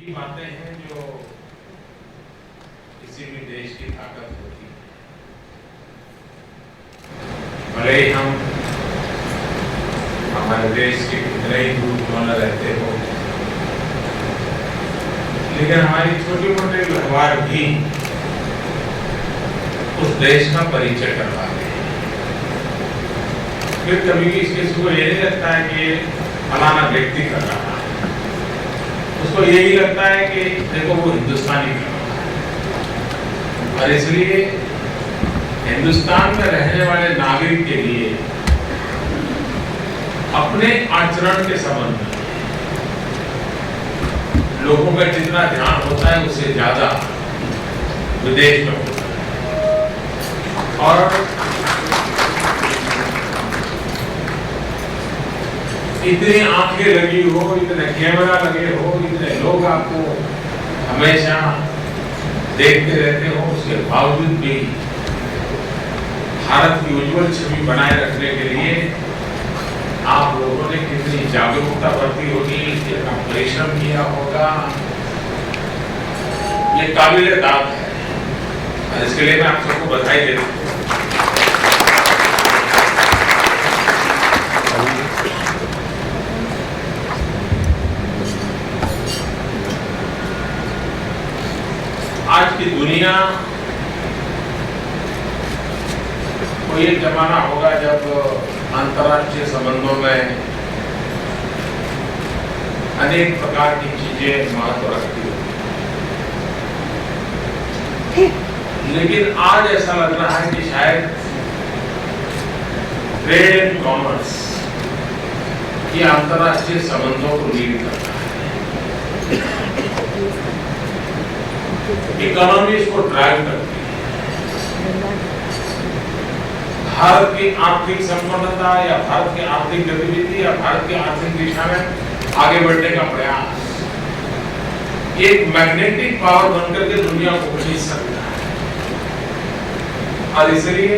की बातें हैं जो किसी भी देश की ताकत होती है। भले ही हम हमारे देश के कितने ही दूर क्यों न रहते हो, लेकिन हमारी छोटे मोटे व्यवहार भी उस देश का परिचय करवाते हैं। फिर कभी भी किसी को ये नहीं लगता है कि फलाना व्यक्ति कर रहा है, उसको यही लगता है कि देखो वो हिंदुस्तानी कर रहा है। और इसलिए हिंदुस्तान में रहने वाले नागरिक के लिए अपने आचरण के संबंध में लोगों का जितना ध्यान होता है उससे ज्यादा विदेश में होता है। और इतनी आंखें लगी हो, इतने कैमरा लगे हो, इतने लोग आपको हमेशा देखते रहते हो, उसके बावजूद भी भारत की उज्जवल छवि बनाए रखने के लिए आप लोगों ने कितनी जागरूकता बरती होगी, कितना परिश्रम किया होगा, ये काबिल-ए-तारीफ है। और इसके लिए मैं आप सबको बधाई देता हूं। आज की दुनिया को ये जमाना होगा जब अंतर्राष्ट्रीय संबंधों में अनेक प्रकार की चीजें महत्व रखती होगी, लेकिन आज ऐसा लग रहा है कि शायद ट्रेड एंड कॉमर्स ये अंतर्राष्ट्रीय संबंधों को लीड करता है, इकोनॉमी इसको ड्राइव करती है। भारत की आर्थिक संपन्नता या भारत की आर्थिक गतिविधि या भारत की आर्थिक दिशा में आगे बढ़ने का प्रयास एक मैग्नेटिक पावर बनकर के दुनिया को खींच सकता है। और इसलिए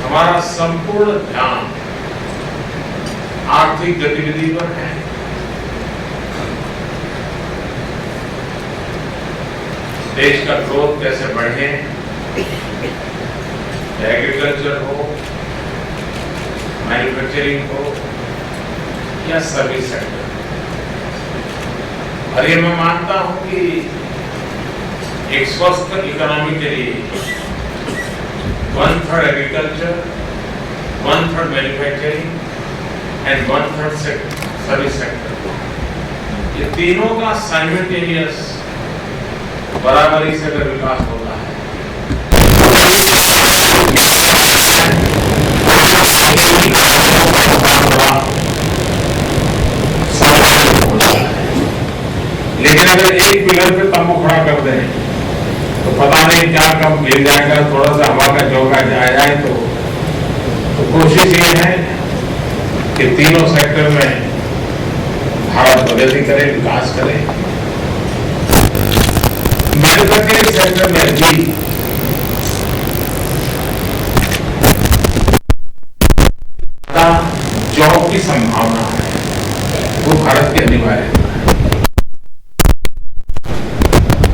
हमारा संपूर्ण ध्यान आर्थिक गतिविधि पर है। देश का ग्रोथ कैसे बढ़े, एग्रीकल्चर हो, मैन्युफैक्चरिंग हो या सर्विस सेक्टर। और ये मैं मानता हूं कि एक स्वस्थ इकोनॉमी के लिए 1/3 agriculture, 1/3 manufacturing and 1/3 service sector, ये तीनों का साइमल्टेनियस बराबरी से अगर विकास होता है लेकिन अगर एक पिलर पे तंबू खड़ा कर दें तो पता नहीं क्या कब गिर जाएगा, थोड़ा सा हवा का झोंका जाए तो कोशिश ये है कि तीनों सेक्टर में भारत प्रगति करे, विकास करे। मैन्युफैक्चरिंग सेक्टर में भी जॉब की संभावना है, वो भारत के अनिवार्य है।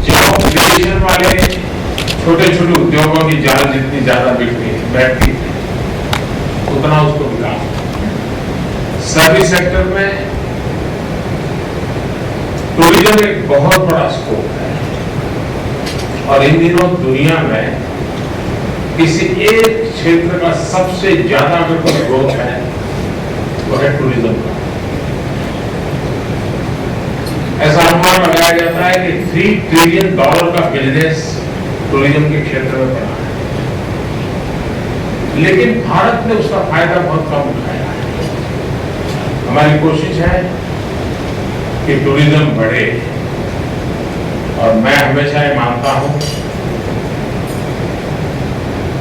जॉब क्रिएशन वाले छोटे छोटे उद्योगों की जान जितनी ज्यादा बैठती है उतना उसको विकास। सर्विस सेक्टर में टूरिज्म एक बहुत बड़ा स्कोप है और इन दिनों दुनिया में किसी एक क्षेत्र का सबसे ज्यादा अगर कोई ग्रोथ है वो है टूरिज्म का। ऐसा अनुमान लगाया जाता है कि $3 ट्रिलियन का बिजनेस टूरिज्म के क्षेत्र में बढ़ा है, लेकिन भारत ने उसका फायदा बहुत कम उठाया है। हमारी कोशिश है कि टूरिज्म बढ़े और मैं हमेशा ये मानता हूं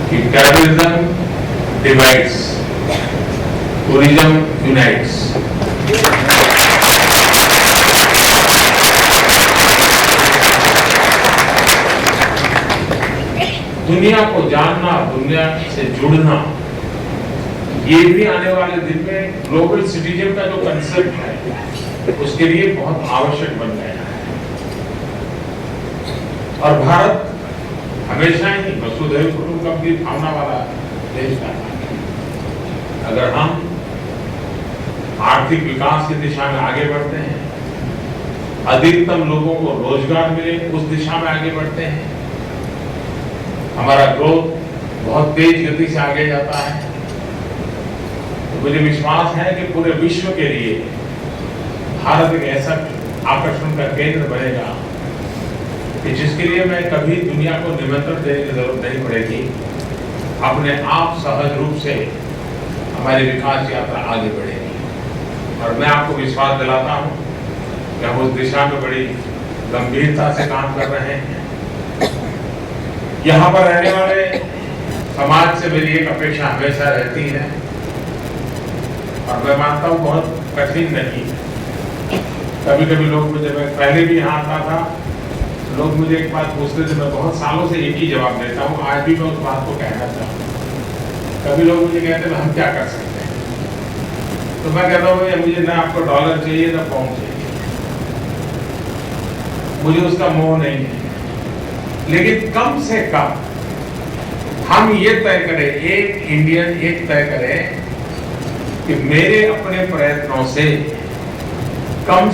कि टूरिज्म डिवाइड्स, टूरिज्म यूनाइट्स। दुनिया को जानना, दुनिया से जुड़ना, ये भी आने वाले दिन में ग्लोबल सिटीजन का जो कंसेप्ट है उसके लिए बहुत आवश्यक बन गया है। और भारत हमेशा ही वसुधैव कुटुंबकम की भावना वाला देश रहा है। अगर हम आर्थिक विकास की दिशा में आगे बढ़ते हैं, अधिकतम लोगों को रोजगार मिले उस दिशा में आगे बढ़ते हैं, हमारा ग्रोथ बहुत तेज गति से आगे जाता है, तो मुझे विश्वास है कि पूरे विश्व के लिए भारत एक ऐसा आकर्षण का केंद्र बनेगा कि जिसके लिए मैं कभी दुनिया को निमंत्रण देने की जरूरत नहीं पड़ेगी। अपने आप सहज रूप से हमारी विकास यात्रा आगे बढ़ेगी। और मैं आपको विश्वास दिलाता हूं कि हम उस दिशा में बड़ी गंभीरता से काम कर रहे हैं। यहाँ पर रहने वाले समाज से मेरी एक अपेक्षा हमेशा रहती है, और मैं मानता हूँ बहुत कठिन नहीं। कभी कभी लोग मुझे, मैं पहले भी यहाँ आता था, लोग मुझे एक बात पूछते थे, मैं बहुत सालों से एक ही जवाब देता हूँ, आज भी मैं उस बात को कहना चाहता हूँ। कभी लोग मुझे कहते हैं हम क्या कर सकते हैं, तो मैं कहता हूँ मुझे ना आपको डॉलर चाहिए ना पाउंड चाहिए, मुझे उसका मोह नहीं है, लेकिन कम से कम हम ये तय करें, एक इंडियन एक तय करें कि मेरे अपने प्रयत्नों से कम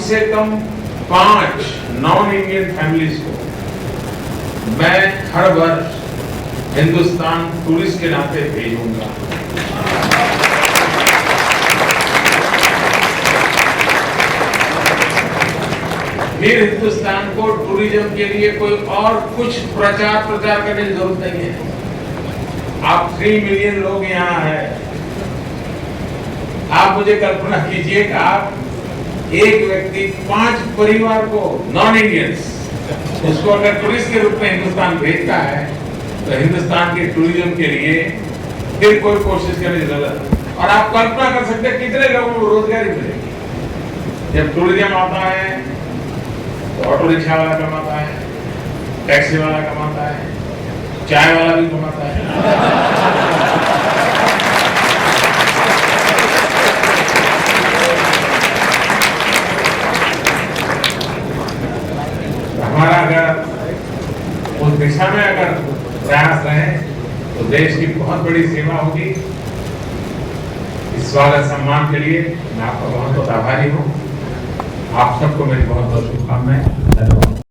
5 नॉन इंडियन फैमिलीज को मैं हर वर्ष हिंदुस्तान टूरिस्ट के नाते भेजूंगा। फिर हिंदुस्तान को टूरिज्म के लिए कोई और कुछ प्रचार करने की जरूरत नहीं है। आप 3 मिलियन लोग यहाँ हैं, आप मुझे कल्पना कीजिए कि आप एक व्यक्ति 5 परिवार को नॉन इंडियंस उसको अगर टूरिस्ट के रूप में हिंदुस्तान भेजता है, तो हिंदुस्तान के टूरिज्म के लिए फिर कोई कोशिश करने की जरूरत। और आप कल्पना कर सकते हैं कितने लोगों को रोजगारी मिलेगी। जब टूरिज्म आता है तो ऑटो रिक्शा वाला कमाता है, टैक्सी वाला कमाता है, चाय वाला भी कमाता है। हमारा अगर उस दिशा में अगर प्रयास रहे तो देश की बहुत बड़ी सेवा होगी। इस स्वागत सम्मान के लिए मैं आपका बहुत बहुत आभारी हूँ। आप सबको मेरी बहुत बहुत शुभकामनाएं।